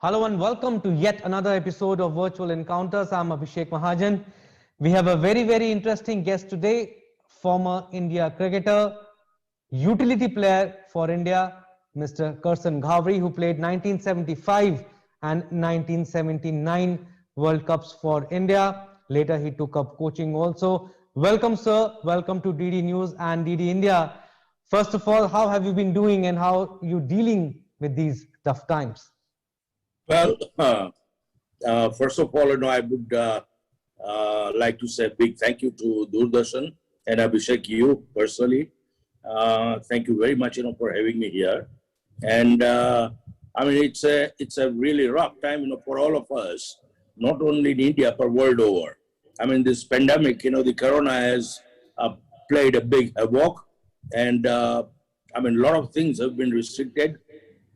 Hello and welcome to yet another episode of Virtual Encounters. I'm Abhishek Mahajan. We have a very interesting guest today, former India cricketer, utility player for India, Mr. Karsan Ghavri, who played 1975 and 1979 World Cups for India. Later he took up coaching also. Welcome sir, welcome to DD News and DD India. First of all, how have you been doing and how are you dealing with these tough times? Well, first of all, I would like to say a big thank you to Doordarshan and Abhishek, you personally. Thank you very much, for having me here. And it's a really rough time, for all of us, not only in India but world over. This pandemic, the corona has played a big havoc, and a lot of things have been restricted,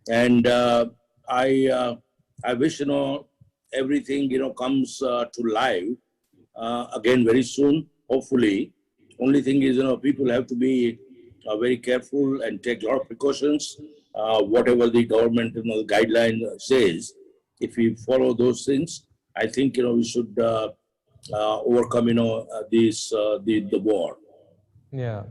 and I wish, everything, comes to life again very soon, hopefully. Only thing is, people have to be very careful and take a lot of precautions. Whatever the government, guideline says, if we follow those things, I think, we should overcome, the war. Yeah.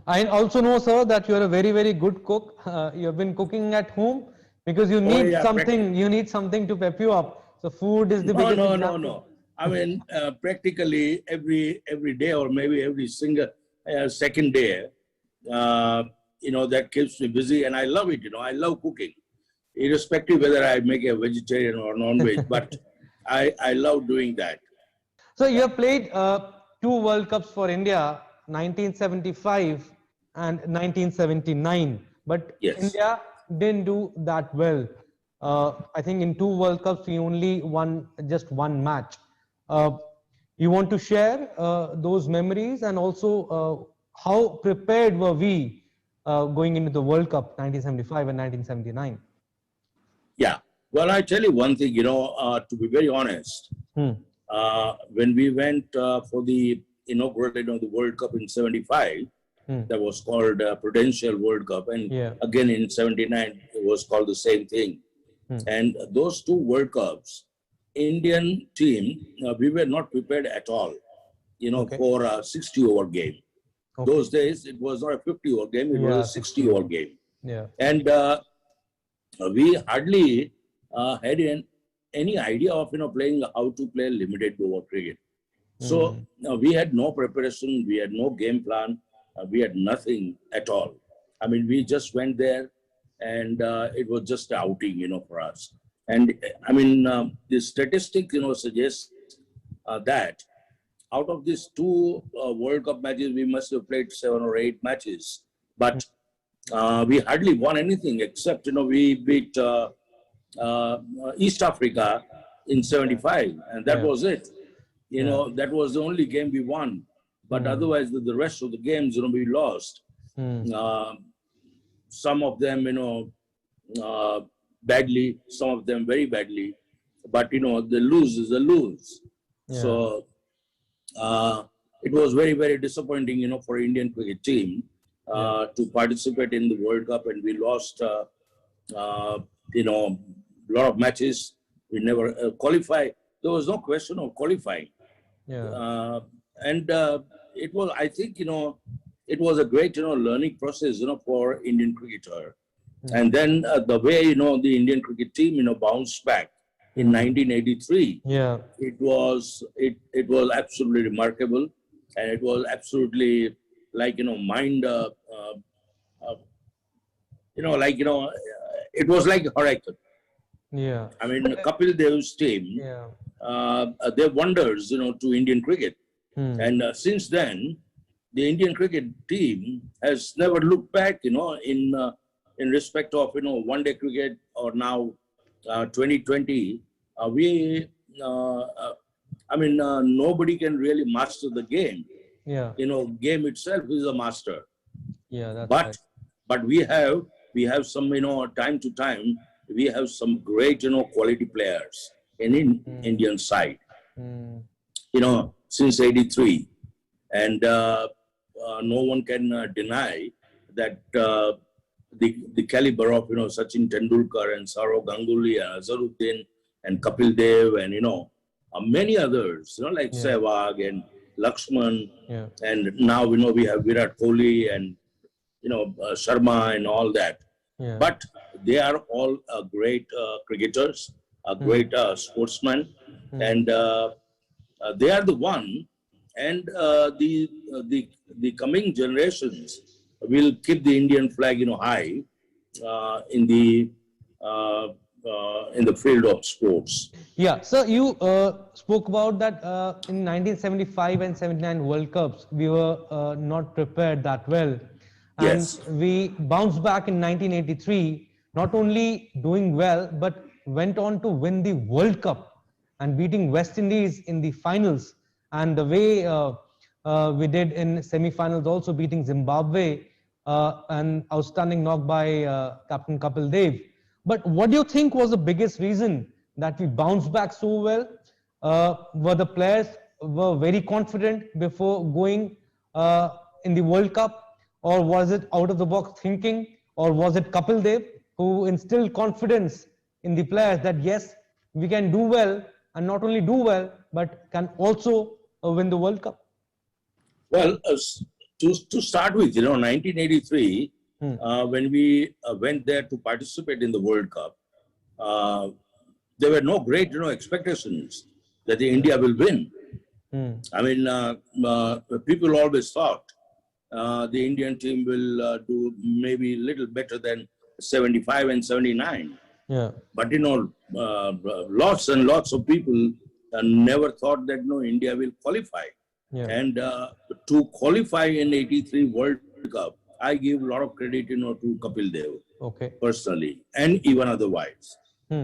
I also know, sir, that you're a very good cook. You have been cooking at home because you need something to pep you up. So food is the biggest example. Practically every day or maybe every single second day, that keeps me busy, and I love it. I love cooking, irrespective whether I make a vegetarian or non-veg. But I love doing that. So you have played 2 World Cups for India, 1975 and 1979. But Yes. India didn't do that well. I think in 2 World Cups, we only won just one match. You want to share those memories, and also how prepared were we going into the World Cup 1975 and 1979? Yeah. Well, I tell you one thing, to be very honest, when we went for the inaugural, the World Cup in 75, that was called Prudential World Cup. And again in 79, it was called the same thing. And those 2 World Cups, Indian team, we were not prepared at all, for a 60-over game. Okay. Those days, it was not a 50-over game, it was a 60-over game. Yeah. And we hardly had any idea of, playing how to play limited over cricket. So we had no preparation, we had no game plan, we had nothing at all. We just went there, and it was just an outing, for us. And the statistic, suggests that out of these 2 World Cup matches, we must have played 7 or 8 matches. But we hardly won anything except, we beat East Africa in 75, and that was it. That was the only game we won. But otherwise, the rest of the games, we lost. Some of them, badly, some of them very badly. But, the lose is a lose. Yeah. So it was very disappointing, for Indian cricket team to participate in the World Cup, and we lost, a lot of matches. We never qualified. There was no question of qualifying. Yeah. And it was, I think, it was a great, learning process, for Indian cricketer. And then the way, the Indian cricket team, bounced back in 1983. Yeah. It was absolutely remarkable, and it was absolutely like, mind, it was like a hurricane. Yeah. Kapil Dev's team, they're wonders, to Indian cricket. And since then, the Indian cricket team has never looked back, in respect of, one-day cricket, or now 2020. Nobody can really master the game. Yeah. Game itself is a master. Yeah, that's but right. But we have some, time to time, we have some great, quality players in Indian side. Since 83, and no one can deny that the caliber of, Sachin Tendulkar and Saurav Ganguly and Azharuddin and Kapil Dev and, many others, like Sehwag and Lakshman. And now, we have Virat Kohli and, Sharma and all that. But they are all great cricketers, great sportsmen, and they are the one. And the coming generations will keep the Indian flag, high in the field of sports. Yeah, so you spoke about that in 1975 and 79 World Cups, we were not prepared that well. And Yes. we bounced back in 1983, not only doing well, but went on to win the World Cup and beating West Indies in the finals. And the way we did in semi-finals, also beating Zimbabwe, an outstanding knock by Captain Kapil Dev. But what do you think was the biggest reason that we bounced back so well? Were the players were very confident before going in the World Cup? Or was it out of the box thinking? Or was it Kapil Dev who instilled confidence in the players that yes, we can do well, and not only do well, but can also win the World Cup? Well, to start with, 1983, when we went there to participate in the World Cup, there were no great, expectations that the India will win. I mean, people always thought the Indian team will do maybe a little better than 75 and 79. Yeah. But, lots and lots of people never thought that, India will qualify. Yeah. And to qualify in 83 World Cup, I give a lot of credit, to Kapil Dev, personally, and even otherwise,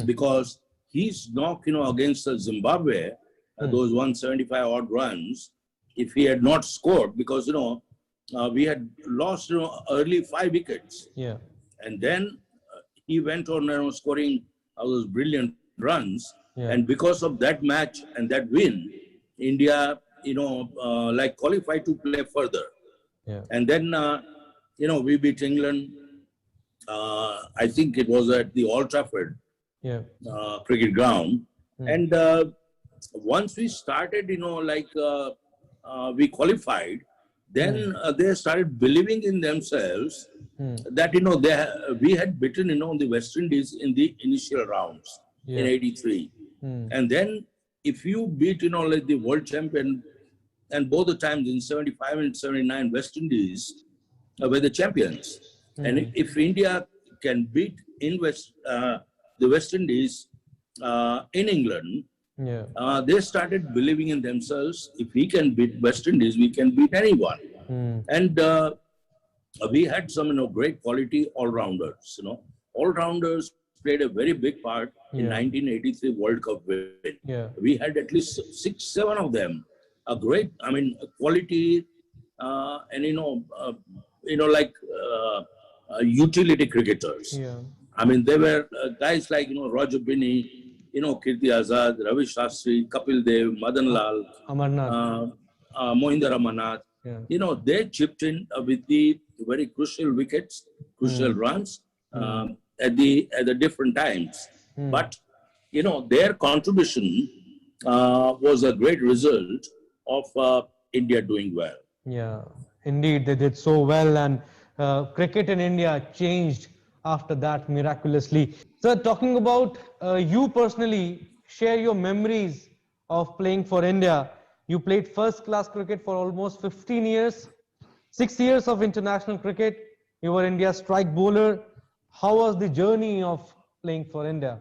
because he's knocked, against Zimbabwe, those 175 odd runs. If he had not scored, because we had lost, early 5 wickets, and then he went on, scoring those brilliant runs, and because of that match and that win, India, qualified to play further. And then, we beat England. I think it was at the Old Trafford cricket ground. And once we started, we qualified, then they started believing in themselves that, we had beaten, the West Indies in the initial rounds in 83. And then if you beat, like the world champion, and both the times in 75 and 79, West Indies were the champions. And if India can beat the West Indies in England, they started believing in themselves. If we can beat West Indies, we can beat anyone. And we had some, great quality all-rounders. All-rounders played a very big part in 1983 World Cup win. We had at least 6, 7 of them. A great, quality, and utility cricketers. They were guys like Roger Binney, Kirti Azad, Ravi Shastri, Kapil Dev, Madan Lal, Mohinder Amarnath. They chipped in with the very crucial wickets, crucial runs at the different times. But their contribution was a great result of India doing well. Yeah, indeed, they did so well, and cricket in India changed after that miraculously. So, talking about you personally, share your memories of playing for India. You played first-class cricket for almost 15 years, 6 years of international cricket. You were India's strike bowler. How was the journey of playing for India?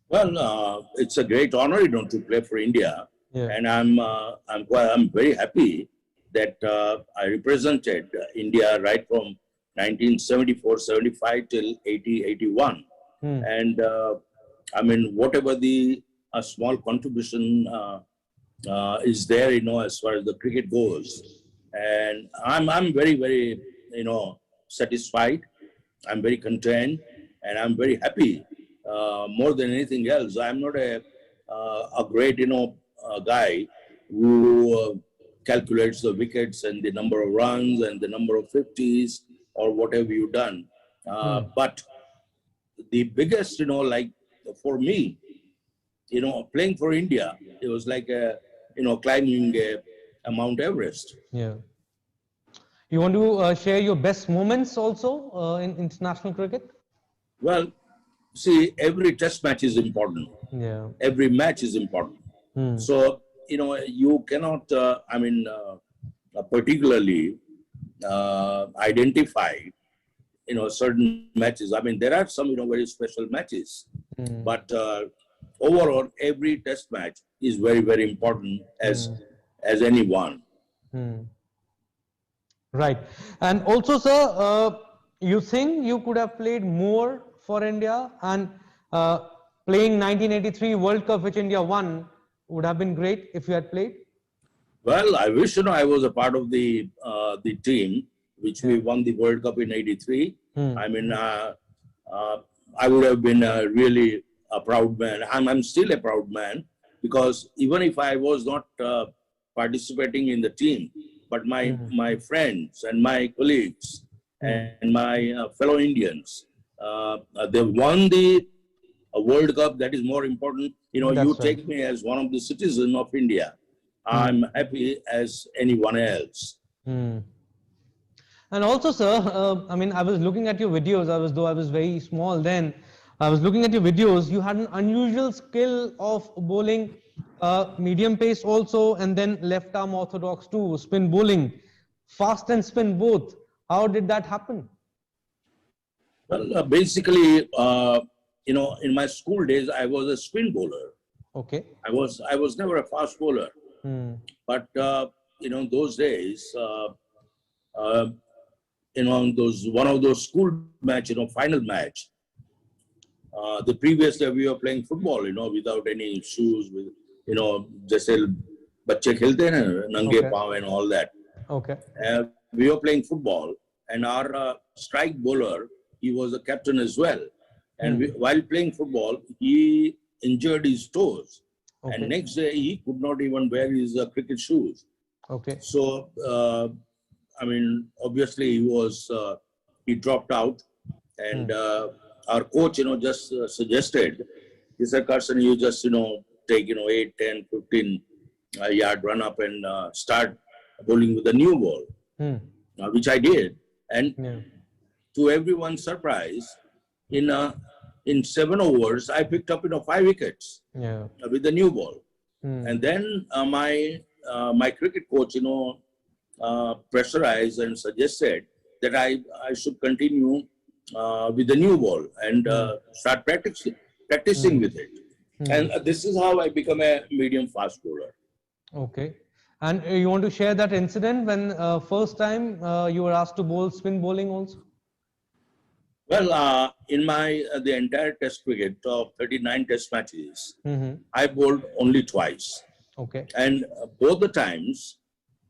Well, it's a great honor, to play for India. And I'm very happy that I represented India right from 1974-75 till 80-81. And whatever the small contribution is there, as far as the cricket goes. And I'm very, very, satisfied. I'm very content, and I'm very happy. More than anything else, I'm not a great, guy who calculates the wickets and the number of runs and the number of 50s. or whatever you done. But the biggest, like for me, playing for India, it was like climbing a Mount Everest. Yeah. You want to share your best moments also in international cricket? Well, see, every test match is important. Yeah. Every match is important. So, you cannot, particularly identify, certain matches. I mean, there are some, very special matches, but overall, every test match is very, very important as any one. Right. And also, sir, you think you could have played more for India, and playing 1983 World Cup, which India won, would have been great if you had played? Well, I wish, I was a part of the team which we won the World Cup in '83. I mean, I would have been really a proud man. I'm still a proud man, because even if I was not participating in the team, but my friends and my colleagues and my fellow Indians, they won the World Cup. That is more important. You take me as one of the citizens of India. I'm happy as anyone else. And also, sir, I mean, I was looking at your videos. Though I was very small then, I was looking at your videos. You had an unusual skill of bowling medium pace also, and then left arm orthodox too, spin bowling, fast and spin both. How did that happen? Well, basically, in my school days, I was a spin bowler. Okay. I was never a fast bowler. But those days, one of those school match, final match. The previous day we were playing football, without any shoes, with जैसे बच्चे खेलते हैं ना नंगे पाँव and all that. Okay. We were playing football, and our strike bowler, he was a captain as well. And while playing football, he injured his toes. Okay. And next day, he could not even wear his cricket shoes. Okay. So, obviously, he dropped out. And our coach, just suggested, he said, Karsan, you just, take, 8, 10, 15 yard run up and start bowling with a new ball, which I did. And to everyone's surprise, in 7 overs, I picked up 5 wickets with the new ball. And then my cricket coach, pressurized and suggested that I should continue with the new ball and start practicing with it. And this is how I become a medium fast bowler. Okay. And you want to share that incident when first time you were asked to bowl spin bowling also? Well, in the entire test cricket of 39 test matches, I bowled only twice. Okay. And both the times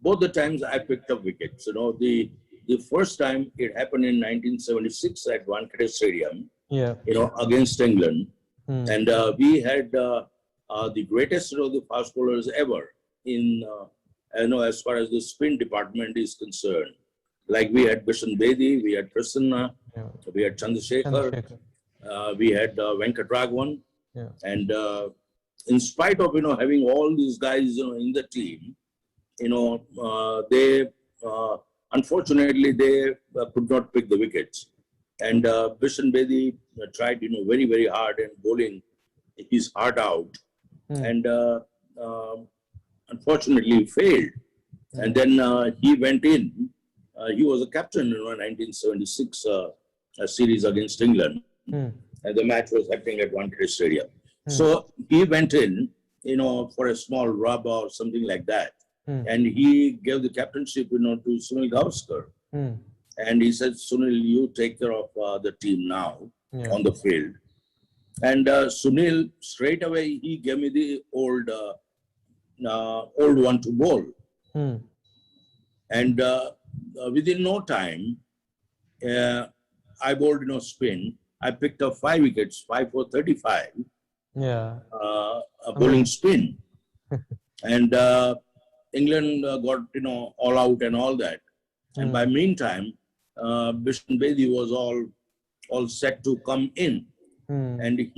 I picked up wickets. The first time it happened in 1976 at Wankhede Stadium, against England. And we had the greatest of the fast bowlers ever in, as far as the spin department is concerned. Like we had Bishan Bedi, we had Prasanna, we had Chandrasekhar, we had Venkatraghavan. And in spite of, having all these guys, in the team, they, unfortunately, they could not pick the wickets. And Bishan Bedi tried, very, very hard and bowling his heart out. And unfortunately failed. And then he went in. He was a captain in 1976 series against England. And the match was happening at Wankhede Stadium. So he went in, for a small rub or something like that. And he gave the captainship, to Sunil Gavaskar. And he said, Sunil, you take care of the team now on the field. And Sunil, straight away, he gave me the old one to bowl. And within no time, I bowled, spin. I picked up 5 wickets, 5 for 35. Bowling spin. And England got, all out and all that. And by meantime, Bishan Bedi was all set to come in. And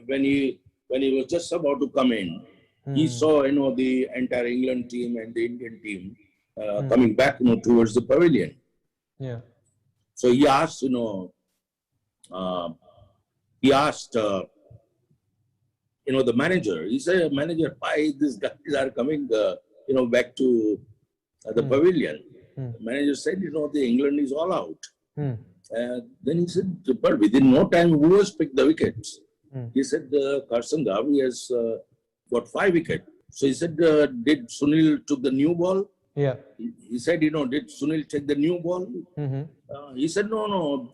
when he was just about to come in, he saw, the entire England team and the Indian team coming back, towards the pavilion. Yeah. So he asked, the manager. He said, "Manager, why these guys are coming, back to the pavilion?" The manager said, "The England is all out." Then he said, "But within no time, who has picked the wickets?" He said, "Karsan Ghavri has got 5 wickets." So he said, "Did Sunil took the new ball?" Yeah. He said, "Did Sunil take the new ball?" He said, "No,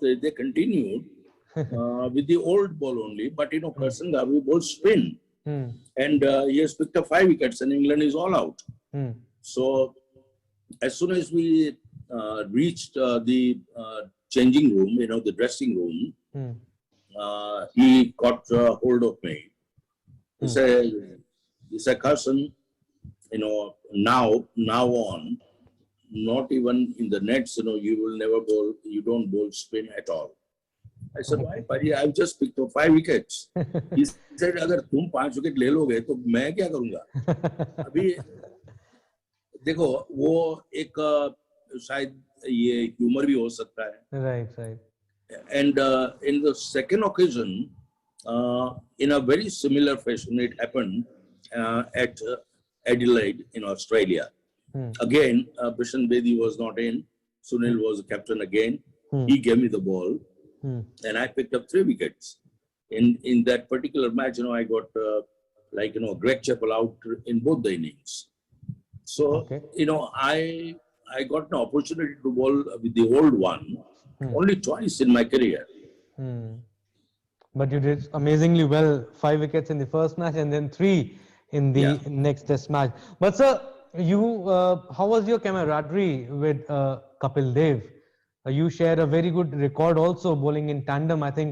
they continued with the old ball only. But, Karsan Ghavri ball spin. And he has picked up 5 wickets and England is all out." So as soon as we reached the changing room, the dressing room, he got hold of me. He said, "Karsan, now on, not even in the nets, you don't bowl spin at all." I said, "Why, Pari? I've just picked up 5 wickets." He said, "अगर तुम 5 wicket ले लोगे तो मैं क्या करूंगा?" अभी देखो वो एक शायद ये ह्यूमर भी हो सकता है. Right. And in the second occasion, in a very similar fashion, it happened at Adelaide in Australia. Again, Bishan Bedi was not in. Sunil was the captain again. He gave me the ball, and I picked up 3 wickets. In that particular match, I got Greg Chappell out in both the innings. So, I got an opportunity to bowl with the old one only twice in my career. But you did amazingly well. 5 wickets in the first match and then 3 in the next test match. But sir, how was your camaraderie with Kapil Dev? You share a very good record also bowling in tandem. I think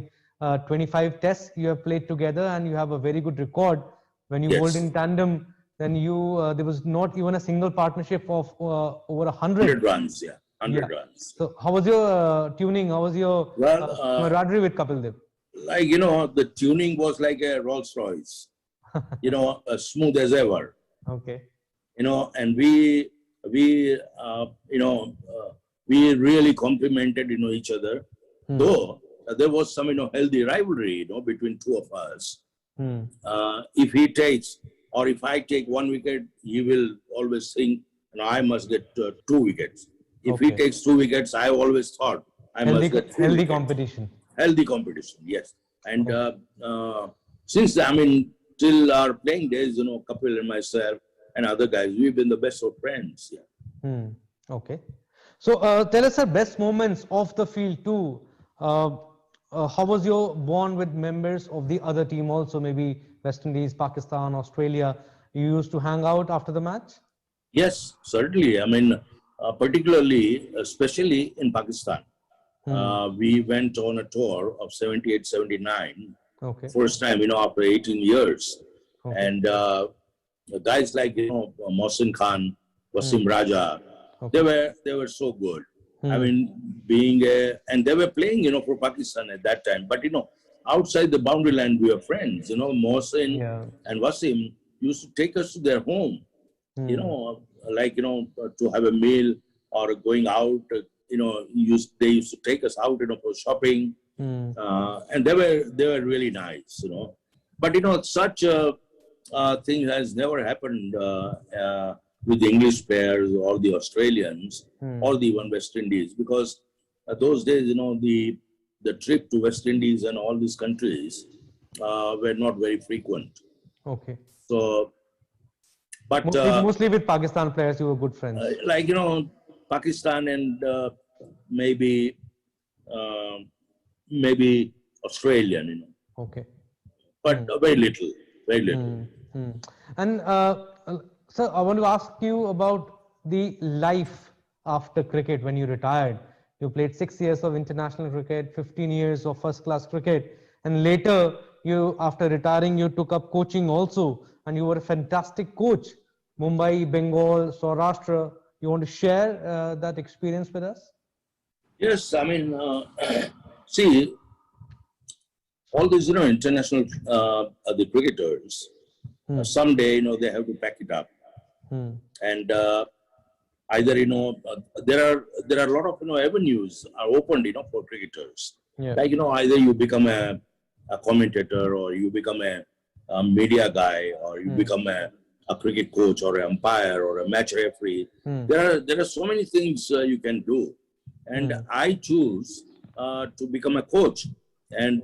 25 tests you have played together and you have a very good record. When you bowled in tandem, then there was not even a single partnership of over 100 runs. 100 runs. So how was your tuning? How was your camaraderie with Kapil Dev? The tuning was like a Rolls Royce, smooth as ever. Okay. And we really complimented, each other. Though there was some, healthy rivalry, between two of us. If he takes, or if I take 1 wicket, he will always think, I must get 2 wickets. If he takes 2 wickets, I always thought I must get 3 healthy wickets. competition. Healthy competition, yes. And since, till our playing days, Kapil and myself and other guys, we've been the best of friends. Okay. So tell us the best moments off the field too. How was your bond with members of the other team also, maybe West Indies, Pakistan, Australia? You used to hang out after the match? Yes, certainly. Particularly, especially in Pakistan. We went on a tour of 78, 79. Okay. First time, after 18 years. Okay. And guys like, Mohsin Khan, Wasim Raja, they were so good. And they were playing, for Pakistan at that time. But, outside the boundary line, we were friends. Mohsin and Wasim used to take us to their home, to have a meal or going out. They used to take us out, for shopping. And they were really nice, But, such a thing has never happened with the English players or the Australians or the even West Indies, because those days, the trip to West Indies and all these countries were not very frequent. Okay. So, but mostly with Pakistan players, you were good friends. Pakistan and maybe Australian, Okay. But very little. And sir, I want to ask you about the life after cricket when you retired. You played 6 years of international cricket, 15 years of first-class cricket, and later, after retiring, you took up coaching also, and you were a fantastic coach. Mumbai, Bengal, Saurashtra. You want to share that experience with us? Yes, I mean, see, all these, international, the cricketers, someday, they have to pack it up. Hmm. And either, there are a lot of, avenues are opened, for cricketers. Yeah. Like, either you become a commentator, or you become a media guy, or you become a cricket coach, or an umpire, or a match referee. Hmm. There are so many things you can do. And I choose to become a coach. And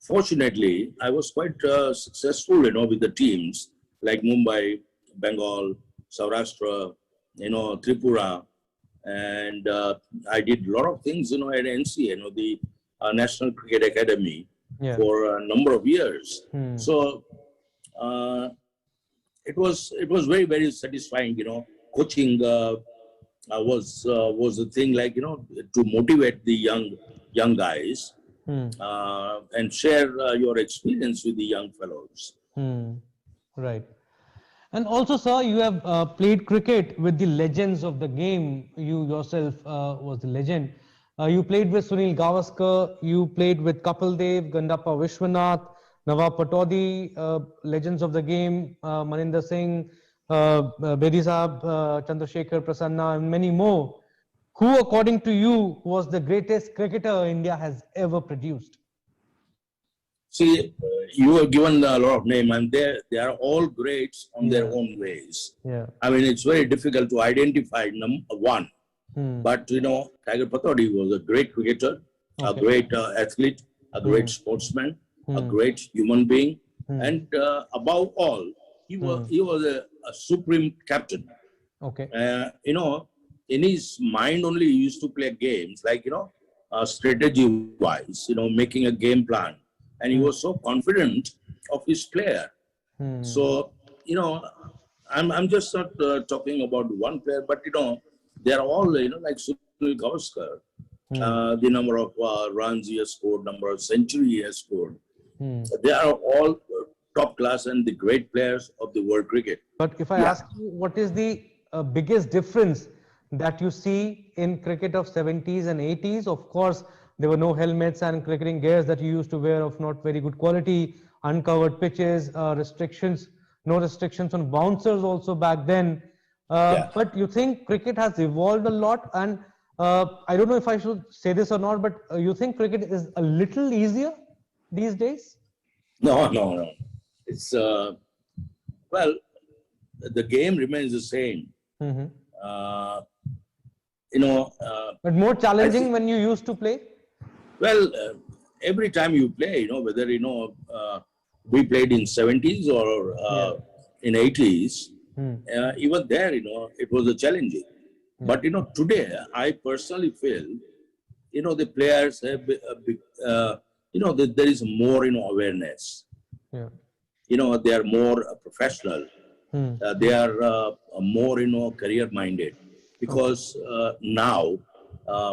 fortunately, I was quite successful, with the teams like Mumbai, Bengal, Saurashtra, Tripura. And I did a lot of things, at NCA, the National Cricket Academy, Yeah. for a number of years. So uh, it was very, very satisfying, coaching was the thing, like, to motivate the young guys, and share your experience with the young fellows. Hmm. Right. And also, sir, you have played cricket with the legends of the game. You yourself was the legend. You played with Sunil Gavaskar. You played with Kapil Dev, Gandappa Vishwanath, Nawab Patodi, legends of the game, Maninder Singh, Bedi Saab, Chandrasekhar Prasanna, and many more. Who, according to you, was the greatest cricketer India has ever produced? See, you have given a lot of names, and they are all greats on their own ways. Yeah. I mean, it's very difficult to identify one. Hmm. But, Tiger Patodi was a great cricketer, a Okay. great athlete, a great sportsman, a great human being. And above all, he was a supreme captain. Okay. In his mind only, he used to play games, like, strategy-wise, making a game plan. And he was so confident of his player. So, I'm just not talking about one player, but, they're all, like Sunil Gavaskar, the number of runs he has scored, number of centuries he has scored. They are all top class and the great players of the world cricket. But if I ask you, what is the biggest difference that you see in cricket of 70s and 80s? Of course, there were no helmets and cricketing gears that you used to wear of not very good quality, uncovered pitches, restrictions, no restrictions on bouncers also back then. But you think cricket has evolved a lot, and I don't know if I should say this or not, but you think cricket is a little easier these days? No. It's, well, the game remains the same. Uh, But more challenging when you used to play? well, every time you play, whether, we played in 70s or in 80s, even there, it was a challenging. But, today, I personally feel, the players have a big, that there is more, awareness. Yeah. They are more professional. They are more, career-minded, because now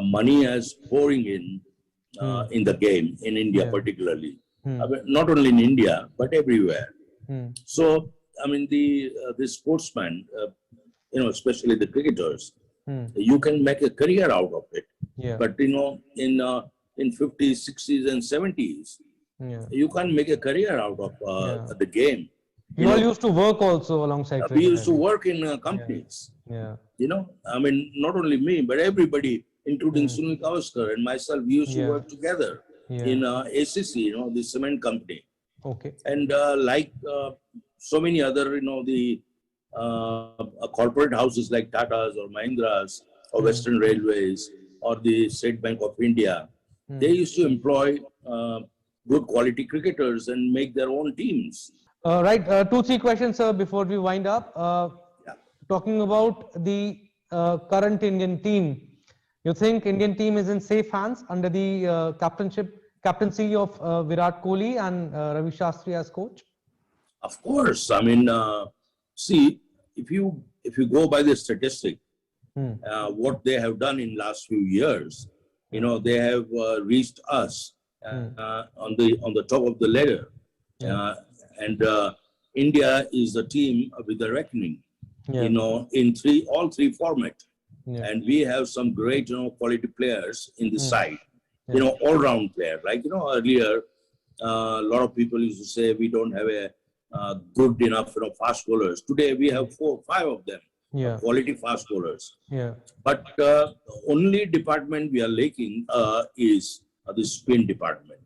money is pouring in the game, in India particularly. I mean, not only in India, but everywhere. So, I mean, the sportsmen, especially the cricketers, you can make a career out of it. Yeah. But, in 50s, 60s, and 70s, you can't make a career out of the game. You all used to work also alongside We cricket. used to work in companies. Yeah. I mean, not only me, but everybody, including Sunil Gavaskar and myself, we used to work together in ACC, the cement company. Okay. And like so many other, the corporate houses like Tata's or Mahindra's or Western Railways or the State Bank of India, they used to employ good quality cricketers and make their own teams. Right. 2, 3 questions, sir, before we wind up. Talking about the current Indian team, you think Indian team is in safe hands under the captaincy of Virat Kohli and Ravi Shastri as coach? Of course. I mean, see, if you go by the statistic, what they have done in last few years, they have reached us on the top of the ladder, and India is a team with a reckoning, in all three format. Yeah. and we have some great, quality players in the side. Yeah. All-round player. Like, earlier, a lot of people used to say we don't have a good enough, fast bowlers. Today we have 4 or 5 of them, Yeah. quality fast bowlers. Yeah. But only department we are lacking is the spin department.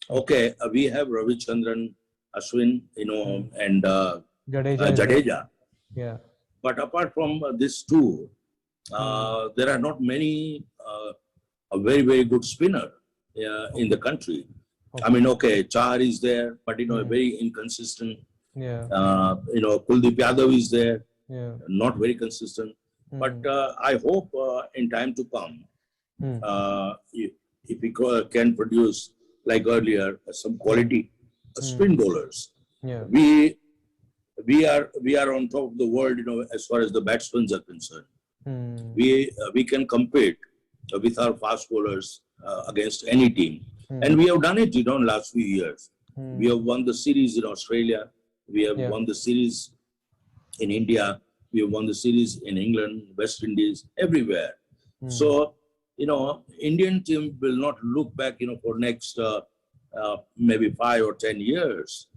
Okay, we have Ravichandran, Ashwin, and Jadeja. Is there. Jadeja. Yeah. But apart from these two, there are not many a very, very good spinner in the country. Okay. I mean, okay, Chahar is there, but very inconsistent. Yeah. Kuldeep Yadav is there, Yeah. not very consistent. But I hope in time to come, if we can produce like earlier some quality spin bowlers, Yeah. we are on top of the world, as far as the batsmen are concerned. We can compete with our fast bowlers against any team. And we have done it, in last few years. We have won the series in Australia. We have won the series in India. We have won the series in England, West Indies, everywhere. So, Indian team will not look back, for next maybe 5 or 10 years.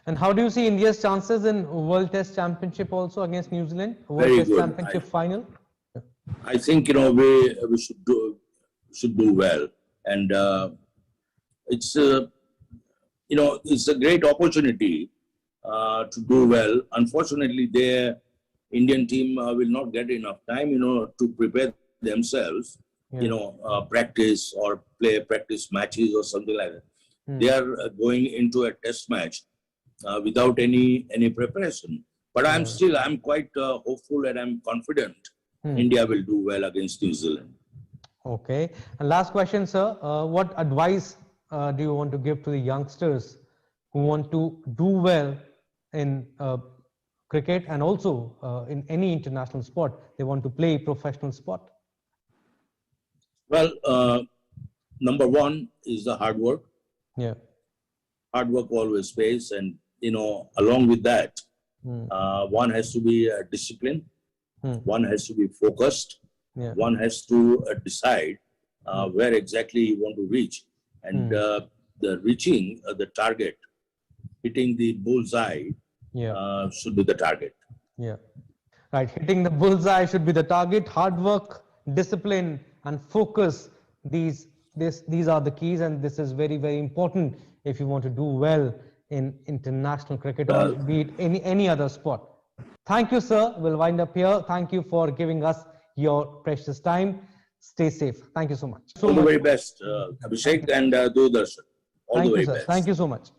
And how do you see India's chances in World Test Championship also against New Zealand? World Very Test good. Championship final? I think, we should do well. And it's a great opportunity to do well. Unfortunately, the Indian team will not get enough time, to prepare themselves, practice or play practice matches or something like that. They are going into a test match without any preparation. But I'm quite hopeful and I'm confident India will do well against New Zealand. Okay. And last question, sir. What advice do you want to give to the youngsters who want to do well in cricket and also in any international sport? They want to play professional sport. Well, number one is the hard work. Yeah. Hard work always pays, and along with that, one has to be disciplined. One has to be focused. Yeah. One has to decide where exactly you want to reach, and the reaching the target, hitting the bullseye, should be the target. Yeah. Right. Hitting the bullseye should be the target. Hard work, discipline, and focus. These are the keys, and this is very, very important if you want to do well in international cricket or be it any other sport. Thank you, sir. We'll wind up here. Thank you for giving us your precious time. Stay safe. Thank you so much. All the very best, Abhishek and Doordarshan. All the very best. Thank you so much.